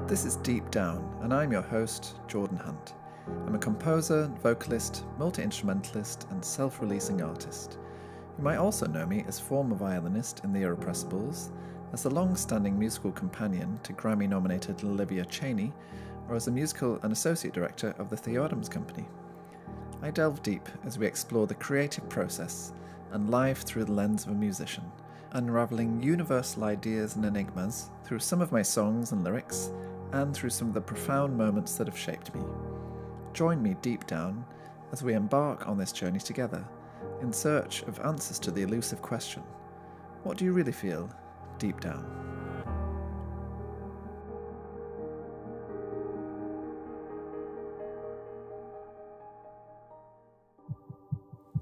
This is Deep Down, and I'm your host, Jordan Hunt. I'm a composer, vocalist, multi-instrumentalist, and self-releasing artist. You might also know me as former violinist in The Irrepressibles, as the long-standing musical companion to Grammy-nominated Olivia Chaney, or as a musical and associate director of the Theo Adams Company. I delve deep as we explore the creative process and life through the lens of a musician, unravelling universal ideas and enigmas through some of my songs and lyrics, and through some of the profound moments that have shaped me. Join me deep down as we embark on this journey together, in search of answers to the elusive question, what do you really feel deep down?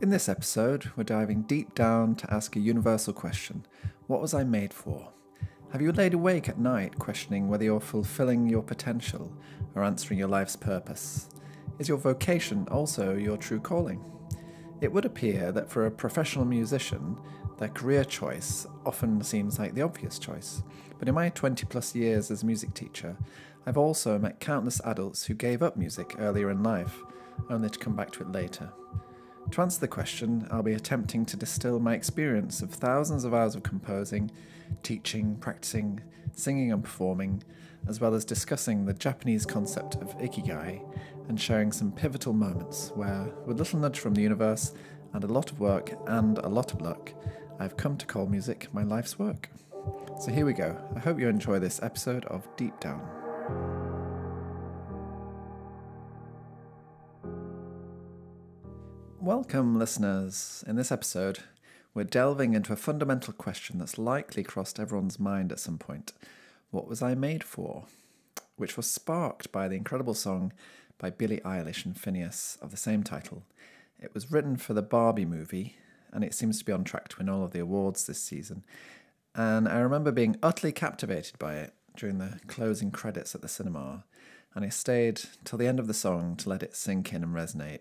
In this episode, we're diving deep down to ask a universal question. What was I made for? Have you laid awake at night questioning whether you're fulfilling your potential or answering your life's purpose? Is your vocation also your true calling? It would appear that for a professional musician, their career choice often seems like the obvious choice. But in my 20 plus years as a music teacher, I've also met countless adults who gave up music earlier in life, only to come back to it later. To answer the question, I'll be attempting to distill my experience of thousands of hours of composing, teaching, practising, singing and performing, as well as discussing the Japanese concept of Ikigai and sharing some pivotal moments where, with a little nudge from the universe and a lot of work and a lot of luck, I've come to call music my life's work. So here we go. I hope you enjoy this episode of Deep Down. Welcome, listeners. In this episode, we're delving into a fundamental question that's likely crossed everyone's mind at some point. What was I made for? Which was sparked by the incredible song by Billie Eilish and Phineas of the same title. It was written for the Barbie movie, and it seems to be on track to win all of the awards this season. And I remember being utterly captivated by it during the closing credits at the cinema, and I stayed till the end of the song to let it sink in and resonate.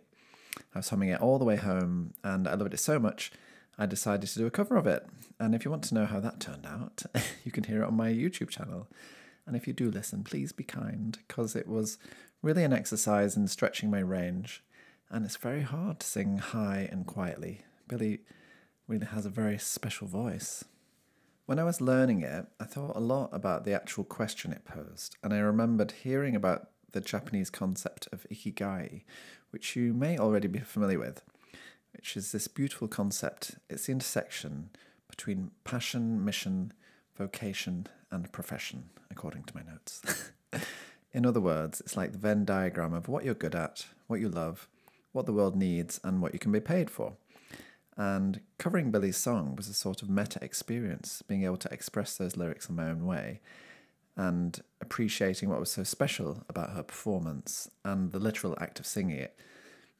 I was humming it all the way home, and I loved it so much, I decided to do a cover of it. And if you want to know how that turned out, you can hear it on my YouTube channel. And if you do listen, please be kind, because it was really an exercise in stretching my range, and it's very hard to sing high and quietly. Billie really has a very special voice. When I was learning it, I thought a lot about the actual question it posed, and I remembered hearing about the Japanese concept of Ikigai, which you may already be familiar with, which is this beautiful concept. It's the intersection between passion, mission, vocation, and profession, according to my notes. In other words, it's like the Venn diagram of what you're good at, what you love, what the world needs, and what you can be paid for. And covering Billie's song was a sort of meta experience, being able to express those lyrics in my own way, and appreciating what was so special about her performance and the literal act of singing it.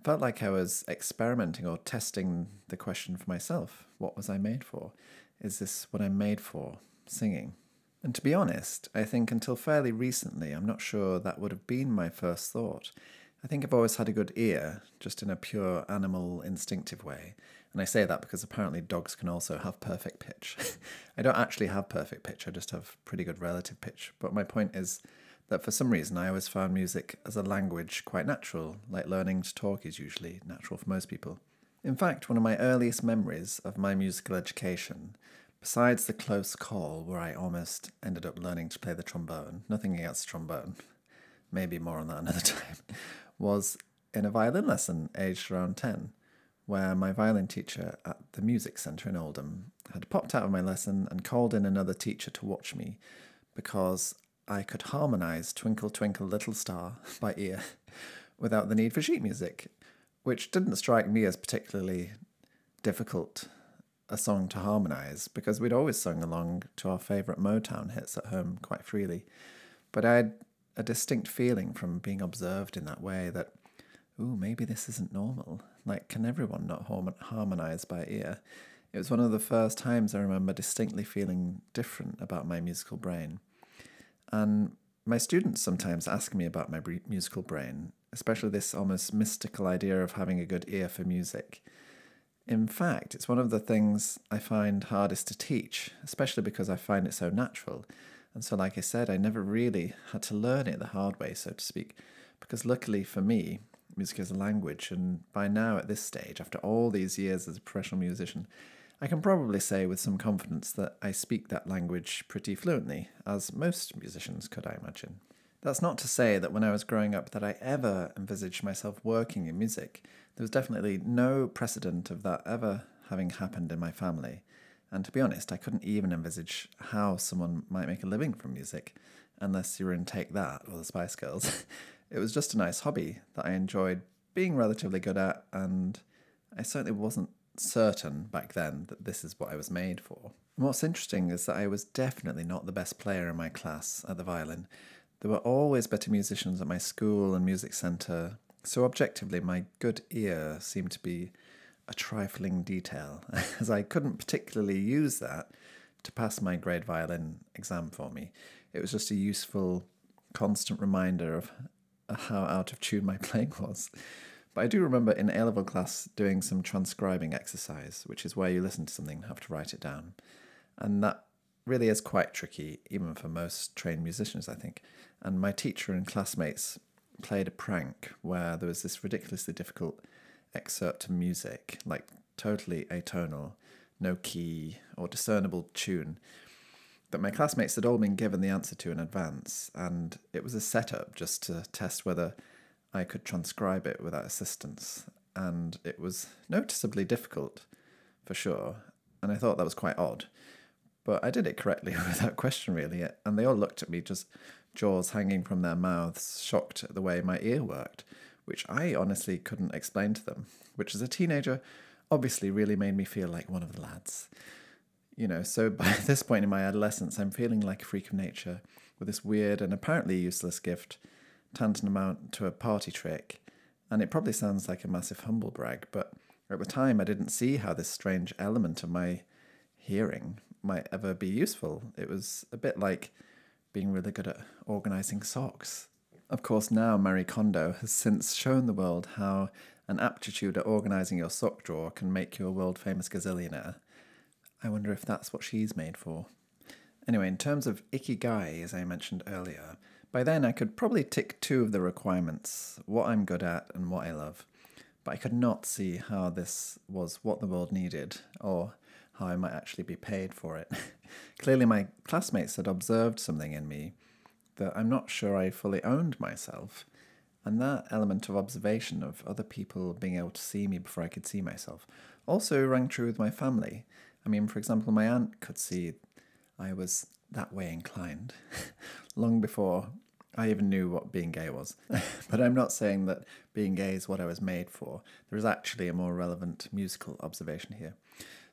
Felt like I was experimenting or testing the question for myself. What was I made for? Is this what I'm made for? Singing. And to be honest, I think until fairly recently, I'm not sure that would have been my first thought. I think I've always had a good ear, just in a pure animal instinctive way. And I say that because apparently dogs can also have perfect pitch. I don't actually have perfect pitch, I just have pretty good relative pitch. But my point is that for some reason I always found music as a language quite natural, like learning to talk is usually natural for most people. In fact, one of my earliest memories of my musical education, besides the close call where I almost ended up learning to play the trombone, nothing against trombone, maybe more on that another time, was in a violin lesson aged around 10. Where my violin teacher at the music centre in Oldham had popped out of my lesson and called in another teacher to watch me because I could harmonise Twinkle Twinkle Little Star by ear without the need for sheet music, which didn't strike me as particularly difficult a song to harmonise because we'd always sung along to our favourite Motown hits at home quite freely. But I had a distinct feeling from being observed in that way that, ooh, maybe this isn't normal. Like, can everyone not harmonise by ear? It was one of the first times I remember distinctly feeling different about my musical brain. And my students sometimes ask me about my musical brain, especially this almost mystical idea of having a good ear for music. In fact, it's one of the things I find hardest to teach, especially because I find it so natural. And so, like I said, I never really had to learn it the hard way, so to speak, because luckily for me, music is a language, and by now at this stage, after all these years as a professional musician, I can probably say with some confidence that I speak that language pretty fluently, as most musicians could, I imagine. That's not to say that when I was growing up that I ever envisaged myself working in music. There was definitely no precedent of that ever having happened in my family. And to be honest, I couldn't even envisage how someone might make a living from music, unless you were in Take That or the Spice Girls. It was just a nice hobby that I enjoyed being relatively good at, and I certainly wasn't certain back then that this is what I was made for. And what's interesting is that I was definitely not the best player in my class at the violin. There were always better musicians at my school and music centre, so objectively my good ear seemed to be a trifling detail, as I couldn't particularly use that to pass my grade violin exam for me. It was just a useful, constant reminder of how out of tune my playing was. But I do remember in A-level class doing some transcribing exercise, which is where you listen to something and have to write it down. And that really is quite tricky, even for most trained musicians, I think. And my teacher and classmates played a prank where there was this ridiculously difficult excerpt of music, like totally atonal, no key or discernible tune, that my classmates had all been given the answer to in advance, and it was a setup just to test whether I could transcribe it without assistance, and it was noticeably difficult, for sure, and I thought that was quite odd, but I did it correctly without question, really, and they all looked at me, just jaws hanging from their mouths, shocked at the way my ear worked, which I honestly couldn't explain to them, which as a teenager obviously really made me feel like one of the lads. So by this point in my adolescence, I'm feeling like a freak of nature with this weird and apparently useless gift, tantamount to a party trick, and it probably sounds like a massive humble brag, but at the time I didn't see how this strange element of my hearing might ever be useful. It was a bit like being really good at organising socks. Of course, now Marie Kondo has since shown the world how an aptitude at organising your sock drawer can make you a world-famous gazillionaire. I wonder if that's what she's made for. Anyway, in terms of Ikigai, as I mentioned earlier, by then I could probably tick two of the requirements, what I'm good at and what I love. But I could not see how this was what the world needed, or how I might actually be paid for it. Clearly my classmates had observed something in me that I'm not sure I fully owned myself, and that element of observation of other people being able to see me before I could see myself also rang true with my family. I mean, for example, my aunt could see I was that way inclined long before I even knew what being gay was. But I'm not saying that being gay is what I was made for. There is actually a more relevant musical observation here.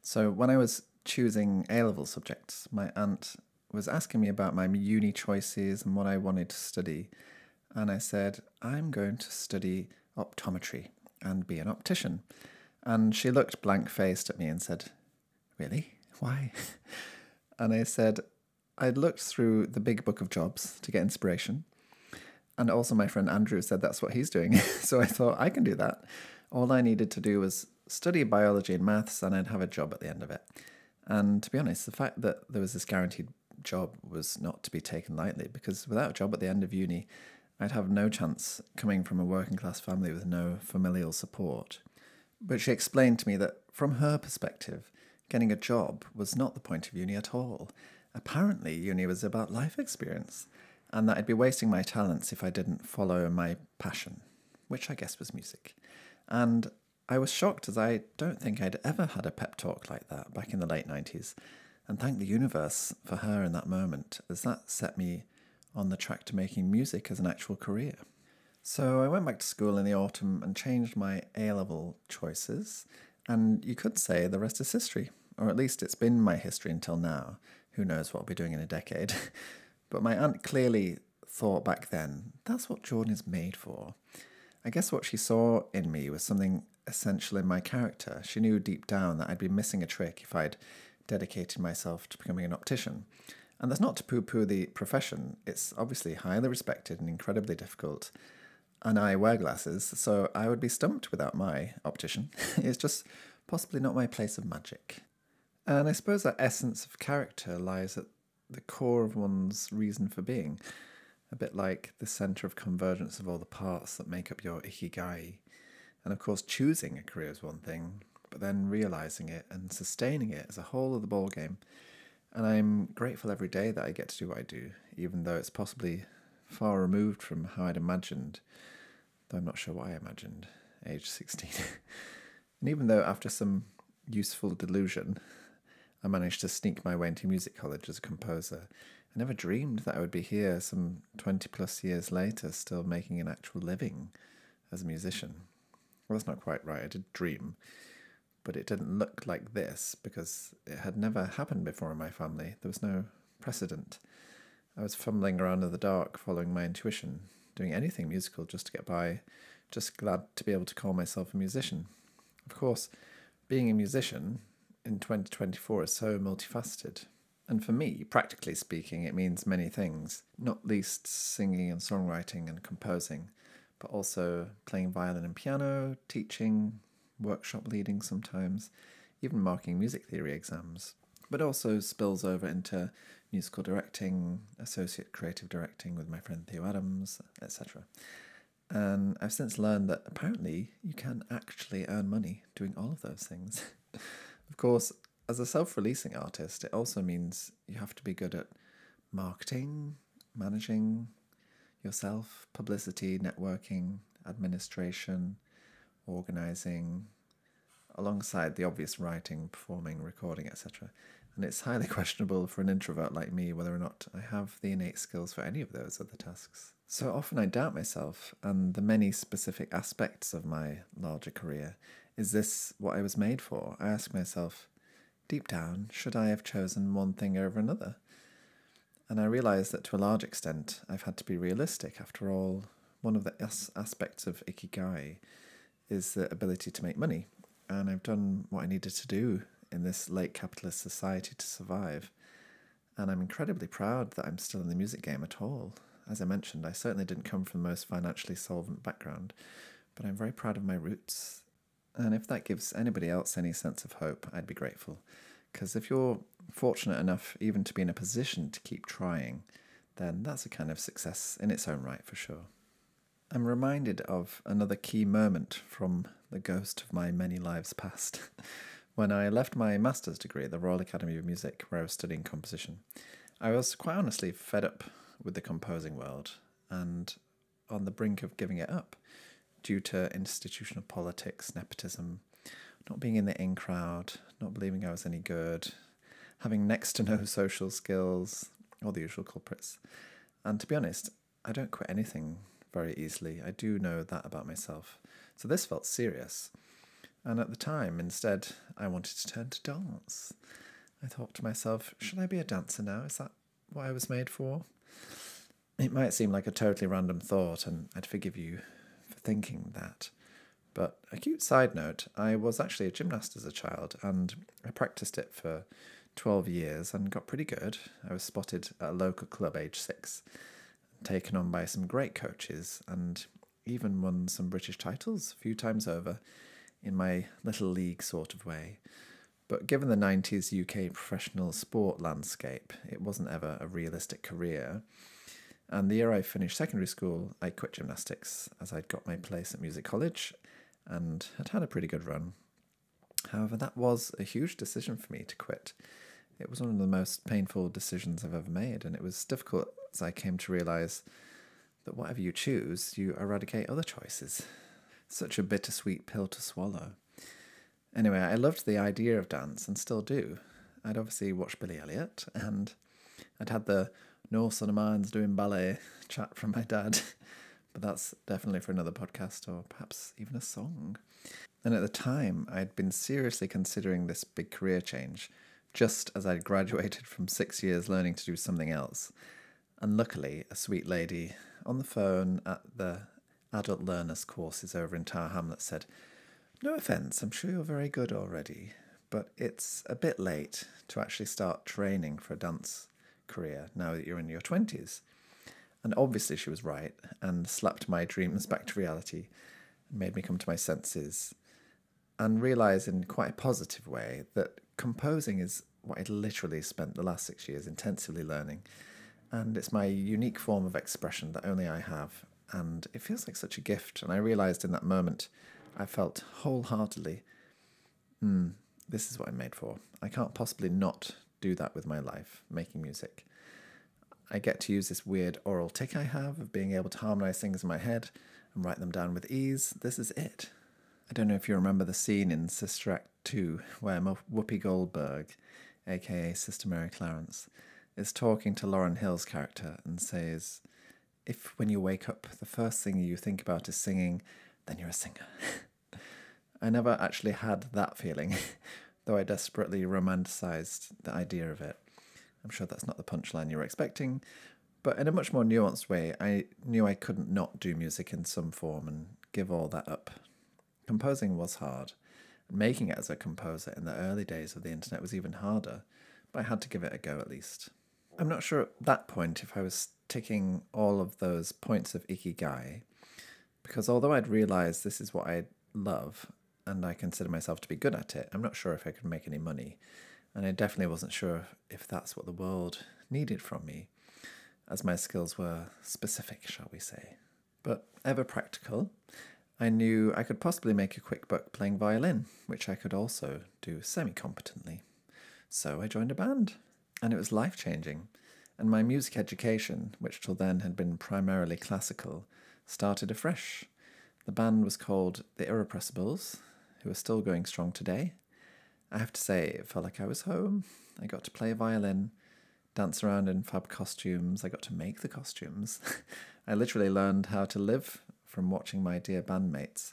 So when I was choosing A-level subjects, my aunt was asking me about my uni choices and what I wanted to study. And I said, I'm going to study optometry and be an optician. And she looked blank-faced at me and said, really? Why? And I said, I'd looked through the big book of jobs to get inspiration. And also my friend Andrew said that's what he's doing. So I thought, I can do that. All I needed to do was study biology and maths and I'd have a job at the end of it. And to be honest, the fact that there was this guaranteed job was not to be taken lightly, because without a job at the end of uni, I'd have no chance coming from a working class family with no familial support. But she explained to me that from her perspective, getting a job was not the point of uni at all. Apparently, uni was about life experience, and that I'd be wasting my talents if I didn't follow my passion, which I guess was music. And I was shocked, as I don't think I'd ever had a pep talk like that back in the late 90s, and thank the universe for her in that moment, as that set me on the track to making music as an actual career. So I went back to school in the autumn and changed my A-level choices, and you could say the rest is history, or at least it's been my history until now. Who knows what I'll be doing in a decade. But my aunt clearly thought back then, that's what Jordan is made for. I guess what she saw in me was something essential in my character. She knew deep down that I'd be missing a trick if I'd dedicated myself to becoming an optician. And that's not to poo-poo the profession. It's obviously highly respected and incredibly difficult. And I wear glasses, so I would be stumped without my optician. It's just possibly not my place of magic. And I suppose that essence of character lies at the core of one's reason for being, a bit like the centre of convergence of all the parts that make up your Ikigai. And of course, choosing a career is one thing, but then realising it and sustaining it is a whole other ballgame. And I'm grateful every day that I get to do what I do, even though it's possibly far removed from how I'd imagined, though I'm not sure what I imagined, age 16. And even though after some useful delusion, I managed to sneak my way into music college as a composer, I never dreamed that I would be here some 20 plus years later still making an actual living as a musician. Well, that's not quite right. I did dream, but it didn't look like this because it had never happened before in my family. There was no precedent. I was fumbling around in the dark, following my intuition, doing anything musical just to get by, just glad to be able to call myself a musician. Of course, being a musician in 2024 is so multifaceted. And for me, practically speaking, it means many things, not least singing and songwriting and composing, but also playing violin and piano, teaching, workshop leading sometimes, even marking music theory exams, but also spills over into musical directing, associate creative directing with my friend Theo Adams, etc. And I've since learned that apparently you can actually earn money doing all of those things. Of course, as a self-releasing artist, it also means you have to be good at marketing, managing yourself, publicity, networking, administration, organising, alongside the obvious writing, performing, recording, etc. And it's highly questionable for an introvert like me whether or not I have the innate skills for any of those other tasks. So often I doubt myself and the many specific aspects of my larger career. Is this what I was made for? I ask myself, deep down, should I have chosen one thing over another? And I realise that to a large extent I've had to be realistic. After all, one of the aspects of Ikigai is the ability to make money. And I've done what I needed to do in this late capitalist society to survive. And I'm incredibly proud that I'm still in the music game at all. As I mentioned, I certainly didn't come from the most financially solvent background, but I'm very proud of my roots. And if that gives anybody else any sense of hope, I'd be grateful. Because if you're fortunate enough even to be in a position to keep trying, then that's a kind of success in its own right for sure. I'm reminded of another key moment from the ghost of my many lives past. When I left my master's degree at the Royal Academy of Music, where I was studying composition, I was quite honestly fed up with the composing world and on the brink of giving it up due to institutional politics, nepotism, not being in the in crowd, not believing I was any good, having next to no social skills, all the usual culprits. And to be honest, I don't quit anything very easily. I do know that about myself. So this felt serious. And at the time, instead, I wanted to turn to dance. I thought to myself, should I be a dancer now? Is that what I was made for? It might seem like a totally random thought, and I'd forgive you for thinking that. But a cute side note, I was actually a gymnast as a child, and I practiced it for 12 years and got pretty good. I was spotted at a local club age 6, taken on by some great coaches, and even won some British titles a few times over in my little league sort of way. But given the 90s UK professional sport landscape, it wasn't ever a realistic career. And the year I finished secondary school, I quit gymnastics as I'd got my place at music college and had had a pretty good run. However, that was a huge decision for me to quit. It was one of the most painful decisions I've ever made, and it was difficult as I came to realise that whatever you choose, you eradicate other choices. Such a bittersweet pill to swallow. Anyway, I loved the idea of dance and still do. I'd obviously watched Billy Elliot, and I'd had the "no son of mine's doing ballet" chat from my dad, but that's definitely for another podcast or perhaps even a song. And at the time, I'd been seriously considering this big career change, just as I'd graduated from 6 years learning to do something else. And luckily, a sweet lady on the phone at the adult learners courses over in Tower Hamlets said, "No offence, I'm sure you're very good already, but it's a bit late to actually start training for a dance career now that you're in your 20s. And obviously she was right and slapped my dreams back to reality and made me come to my senses and realise in quite a positive way that composing is what I'd literally spent the last 6 years intensively learning. And it's my unique form of expression that only I have. And it feels like such a gift. And I realised in that moment, I felt wholeheartedly, this is what I'm made for. I can't possibly not do that with my life, making music. I get to use this weird oral tic I have of being able to harmonise things in my head and write them down with ease. This is it. I don't know if you remember the scene in Sister Act 2 where Whoopi Goldberg, aka Sister Mary Clarence, is talking to Lauryn Hill's character and says, if when you wake up the first thing you think about is singing, then you're a singer. I never actually had that feeling, though I desperately romanticised the idea of it. I'm sure that's not the punchline you were expecting, but in a much more nuanced way, I knew I couldn't not do music in some form and give all that up. Composing was hard, and making it as a composer in the early days of the internet was even harder, but I had to give it a go at least. I'm not sure at that point if I was ticking all of those points of Ikigai, because although I'd realised this is what I love, and I consider myself to be good at it, I'm not sure if I could make any money, and I definitely wasn't sure if that's what the world needed from me, as my skills were specific, shall we say. But ever practical, I knew I could possibly make a quick buck playing violin, which I could also do semi-competently. So I joined a band, and it was life-changing, and my music education, which till then had been primarily classical, started afresh. The band was called The Irrepressibles, who are still going strong today. I have to say, it felt like I was home. I got to play violin, dance around in fab costumes. I got to make the costumes. I literally learned how to live from watching my dear bandmates.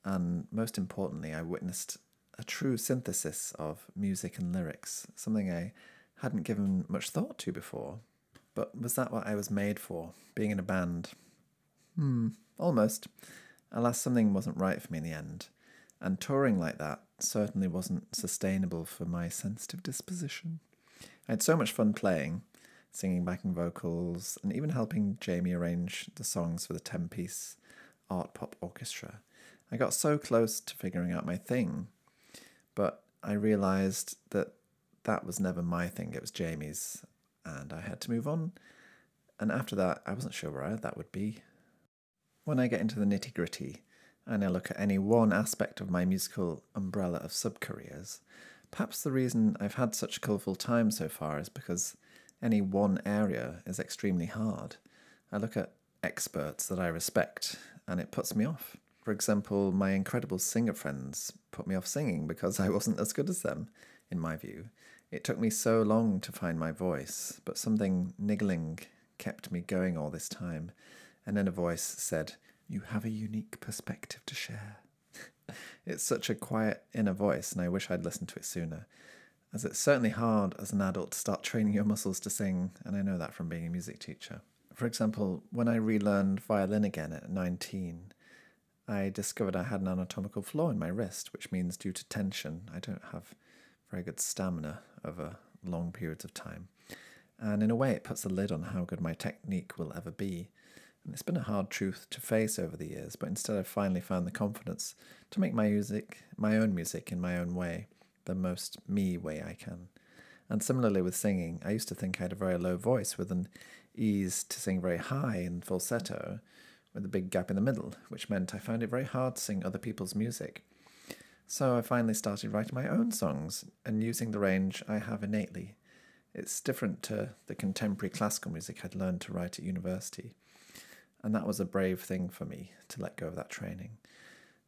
And most importantly, I witnessed a true synthesis of music and lyrics, something I hadn't given much thought to before. But was that what I was made for, being in a band? Almost. Alas, something wasn't right for me in the end. And touring like that certainly wasn't sustainable for my sensitive disposition. I had so much fun playing, singing backing vocals, and even helping Jamie arrange the songs for the 10-piece art pop orchestra. I got so close to figuring out my thing, but I realised that that was never my thing, it was Jamie's, and I had to move on. And after that, I wasn't sure where that would be. When I get into the nitty-gritty, and I look at any one aspect of my musical umbrella of sub-careers, perhaps the reason I've had such a colourful time so far is because any one area is extremely hard. I look at experts that I respect, and it puts me off. For example, my incredible singer friends put me off singing because I wasn't as good as them, in my view. It took me so long to find my voice, but something niggling kept me going all this time. And then a voice said, "You have a unique perspective to share." It's such a quiet inner voice, and I wish I'd listened to it sooner, as it's certainly hard as an adult to start training your muscles to sing, and I know that from being a music teacher. For example, when I relearned violin again at 19, I discovered I had an anatomical flaw in my wrist, which means due to tension, I don't have very good stamina over long periods of time. And in a way, it puts a lid on how good my technique will ever be. And it's been a hard truth to face over the years, but instead I've finally found the confidence to make my own music in my own way, the most me way I can. And similarly with singing, I used to think I had a very low voice with an ease to sing very high and falsetto, with a big gap in the middle, which meant I found it very hard to sing other people's music. So I finally started writing my own songs and using the range I have innately. It's different to the contemporary classical music I'd learned to write at university. And that was a brave thing for me, to let go of that training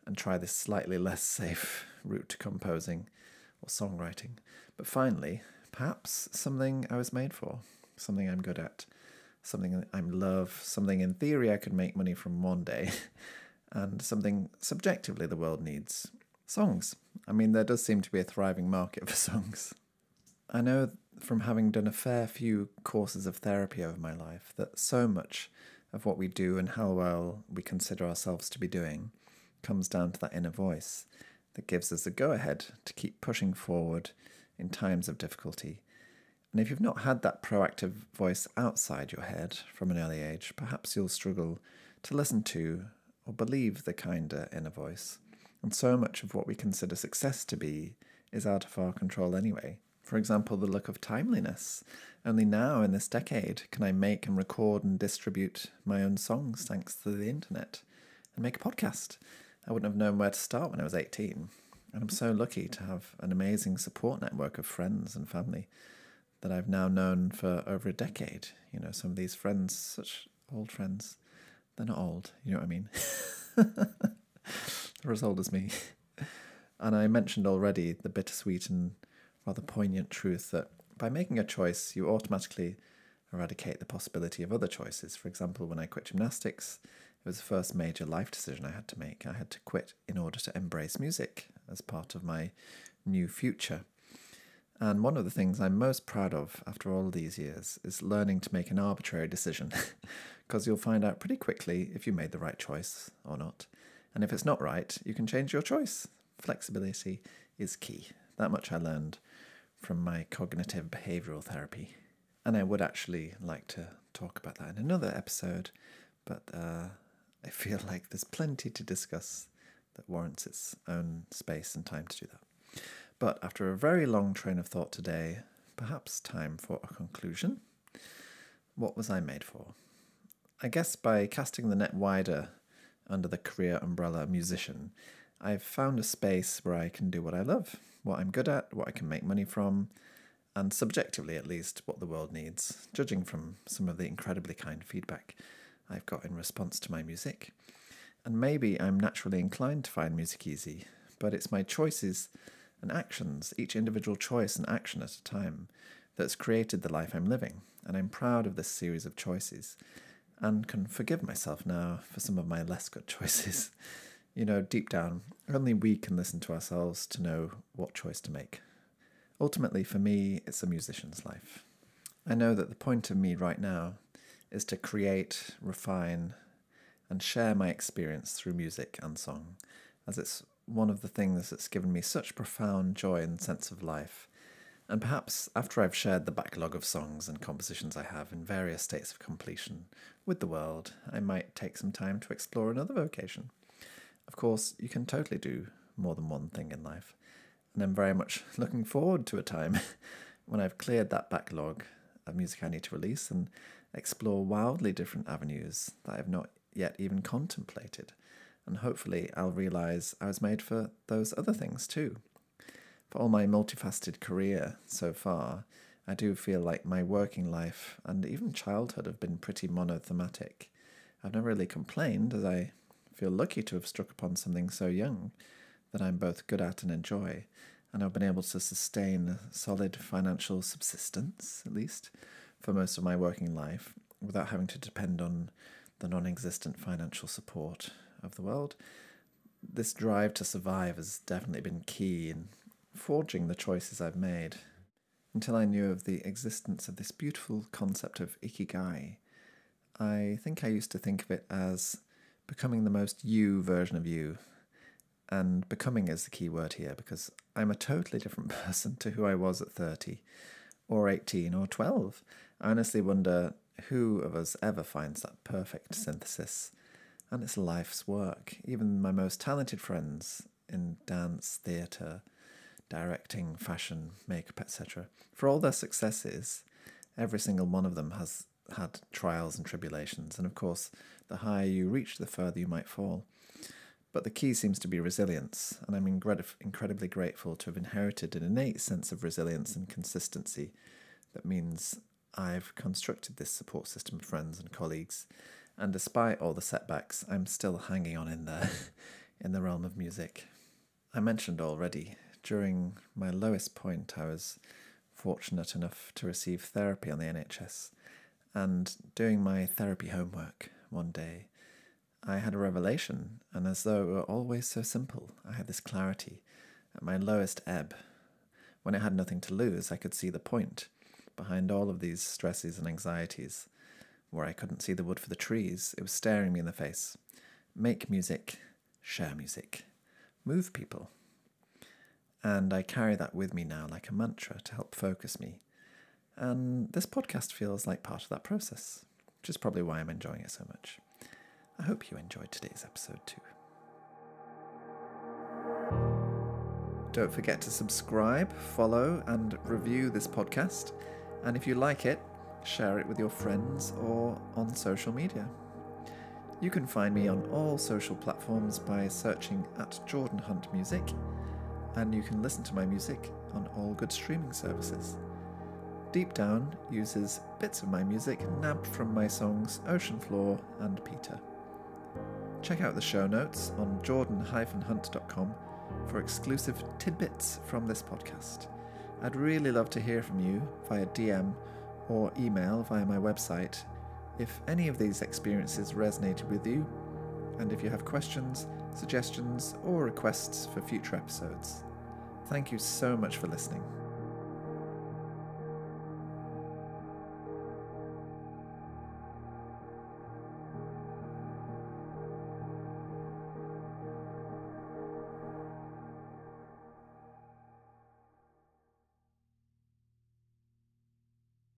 and try this slightly less safe route to composing or songwriting. But finally, perhaps something I was made for, something I'm good at, something I love, something in theory I could make money from one day, and something subjectively the world needs. Songs. I mean, there does seem to be a thriving market for songs. I know from having done a fair few courses of therapy over my life that so much of what we do and how well we consider ourselves to be doing comes down to that inner voice that gives us the go-ahead to keep pushing forward in times of difficulty. And if you've not had that proactive voice outside your head from an early age, perhaps you'll struggle to listen to or believe the kinder inner voice. And so much of what we consider success to be is out of our control anyway. For example, the look of timeliness. Only now, in this decade, can I make and record and distribute my own songs thanks to the internet and make a podcast. I wouldn't have known where to start when I was 18. And I'm so lucky to have an amazing support network of friends and family that I've now known for over a decade. You know, some of these friends, such old friends, they're not old, you know what I mean? They're as old as me. And I mentioned already the bittersweet and rather poignant truth that by making a choice, you automatically eradicate the possibility of other choices. For example, when I quit gymnastics, it was the first major life decision I had to make. I had to quit in order to embrace music as part of my new future. And one of the things I'm most proud of after all these years is learning to make an arbitrary decision, because you'll find out pretty quickly if you made the right choice or not. And if it's not right, you can change your choice. Flexibility is key. That much I learned from my cognitive behavioural therapy. And I would actually like to talk about that in another episode, but I feel like there's plenty to discuss that warrants its own space and time to do that. But after a very long train of thought today, perhaps time for a conclusion. What was I made for? I guess by casting the net wider under the career umbrella musician, I've found a space where I can do what I love, what I'm good at, what I can make money from, and subjectively at least what the world needs, judging from some of the incredibly kind feedback I've got in response to my music. And maybe I'm naturally inclined to find music easy, but it's my choices and actions, each individual choice and action at a time, that's created the life I'm living. And I'm proud of this series of choices and can forgive myself now for some of my less good choices. You know, deep down, only we can listen to ourselves to know what choice to make. Ultimately, for me, it's a musician's life. I know that the point of me right now is to create, refine, and share my experience through music and song, as it's one of the things that's given me such profound joy and sense of life. And perhaps after I've shared the backlog of songs and compositions I have in various states of completion with the world, I might take some time to explore another vocation. Of course, you can totally do more than one thing in life, and I'm very much looking forward to a time when I've cleared that backlog of music I need to release and explore wildly different avenues that I've not yet even contemplated. And hopefully I'll realise I was made for those other things too. For all my multifaceted career so far, I do feel like my working life and even childhood have been pretty monothematic. I've never really complained, as I feel lucky to have struck upon something so young that I'm both good at and enjoy, and I've been able to sustain a solid financial subsistence, at least, for most of my working life, without having to depend on the non-existent financial support of the world. This drive to survive has definitely been key in forging the choices I've made, until I knew of the existence of this beautiful concept of Ikigai. I think I used to think of it as becoming the most you version of you, and becoming is the key word here, because I'm a totally different person to who I was at 30, or 18, or 12. I honestly wonder who of us ever finds that perfect synthesis, and it's life's work. Even my most talented friends in dance, theatre, directing, fashion, makeup, etc., for all their successes, every single one of them has had trials and tribulations, and of course, the higher you reach, the further you might fall. But the key seems to be resilience, and I'm incredibly grateful to have inherited an innate sense of resilience and consistency that means I've constructed this support system of friends and colleagues, and despite all the setbacks, I'm still hanging on in there, in the realm of music. I mentioned already, during my lowest point, I was fortunate enough to receive therapy on the NHS, and doing my therapy homework one day, I had a revelation, and as though it were always so simple, I had this clarity. At my lowest ebb, when I had nothing to lose, I could see the point behind all of these stresses and anxieties. Where I couldn't see the wood for the trees, it was staring me in the face. Make music, share music, move people. And I carry that with me now like a mantra to help focus me. And this podcast feels like part of that process, which is probably why I'm enjoying it so much. I hope you enjoyed today's episode too. Don't forget to subscribe, follow, and review this podcast. And if you like it, share it with your friends or on social media. You can find me on all social platforms by searching at Jordan Hunt Music, and you can listen to my music on all good streaming services. Deep Down uses bits of my music nabbed from my songs Ocean Floor and Peter. Check out the show notes on jordan-hunt.com for exclusive tidbits from this podcast. I'd really love to hear from you via DM or email via my website if any of these experiences resonated with you, and if you have questions, suggestions, or requests for future episodes. Thank you so much for listening.